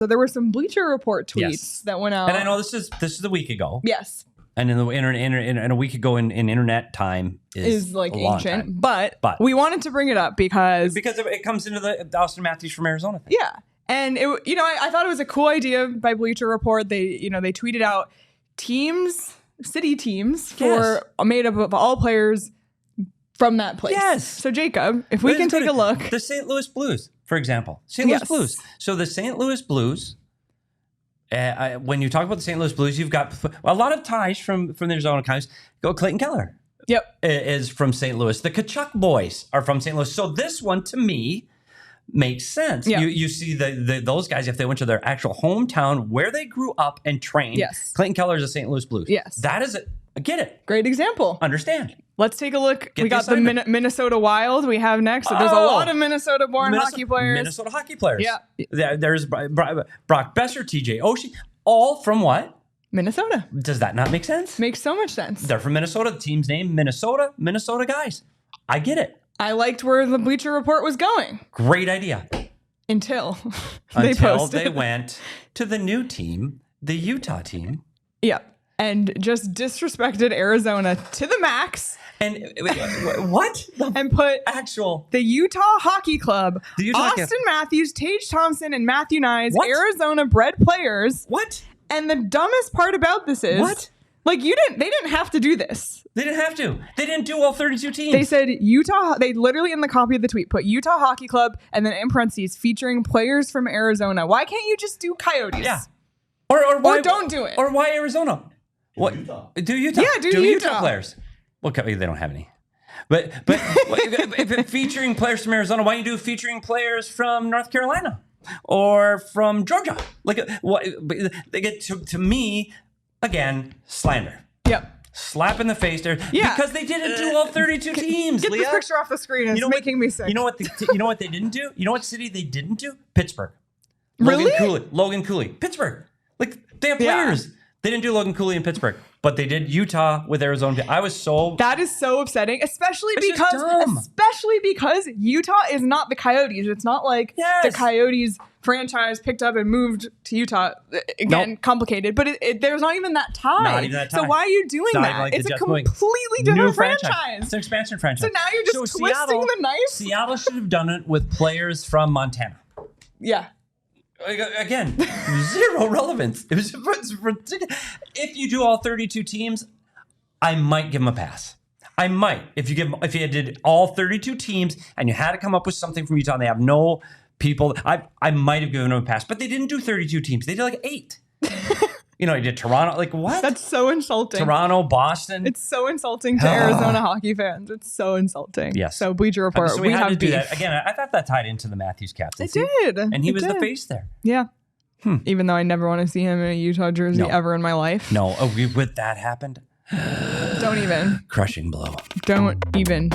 So there were some Bleacher Report tweets that went out. And I know this is a week ago. Yes. And in a week ago in internet time is like ancient. Time. But we wanted to bring it up because it comes into the Austin Matthews from Arizona thing. Yeah. And I thought it was a cool idea by Bleacher Report. They tweeted out city teams made up of all players from that place. Yes. So Jacob, if we can take a look. The St. Louis Blues, for example. St. Louis Blues. So the St. Louis Blues, when you talk about the St. Louis Blues, you've got a lot of ties from the Arizona Counties. Go Clayton Keller. Yep. Is from St. Louis. The Kachuk boys are from St. Louis. So this one, to me, makes sense. Yeah. You see those guys, if they went to their actual hometown where they grew up and trained. Yes. Clayton Keller is a St. Louis Blues. Yes. That is it. I get it. Great example. Understand. Let's take a look. We got the Minnesota Wild we have next. So there's a lot of Minnesota-born hockey players. Minnesota hockey players. Yeah. There's Brock Besser, TJ Oshie, all from what? Minnesota. Does that not make sense? Makes so much sense. They're from Minnesota. The team's name, Minnesota guys. I get it. I liked where the Bleacher Report was going. Great idea. Until they went to the new team, the Utah team. Yeah. And just disrespected Arizona to the max. And what? And put the Utah Hockey Club, Austin Matthews, Tage Thompson, and Matthew Nyes, Arizona-bred players. What? And the dumbest part about this is, like, they didn't have to do this. They didn't have to. They didn't do all 32 teams. They said Utah. They literally in the copy of the tweet put Utah Hockey Club and then in parentheses featuring players from Arizona. Why can't you just do Coyotes? Yeah. Or don't do it. Or why Arizona? What? Do Utah? Yeah, do Utah players. Well, they don't have any. But if featuring players from Arizona, why don't you do featuring players from North Carolina or from Georgia? Like what? They get to me again. Slander. Yep. Slap in the face there. Yeah. Because they didn't do all 32 teams. Get this picture off the screen. It's making me sick. You know what? You know what they didn't do? You know what city they didn't do? Pittsburgh. Really? Logan Cooley. Pittsburgh. Like they have players. Yeah. They didn't do Logan Cooley in Pittsburgh, but they did Utah with Arizona. That is so upsetting, especially because Utah is not the Coyotes. It's not like the Coyotes franchise picked up and moved to Utah. Again, complicated, but there's not even that tie. Not even that tie. So why are you doing that? Like it's a completely different franchise. It's an expansion franchise. So now you're just twisting the knife. Seattle should have done it with players from Montana. Yeah. Again, zero relevance. It was ridiculous. If you do all 32 teams, I might give them a pass. I might. If you did all 32 teams and you had to come up with something from Utah and they have no people, I might have given them a pass. But they didn't do 32 teams. They did like 8. You did Toronto. Like what? That's so insulting. Toronto, Boston. It's so insulting to Arizona hockey fans. It's so insulting. Yes. So Bleacher Report, so we have to do beef. that. Again, I thought that tied into the Matthews captaincy. It did. And he was the face there. Yeah. Even though I never want to see him in a Utah jersey ever in my life. No. With that happened. Don't even. Crushing blow. Don't even.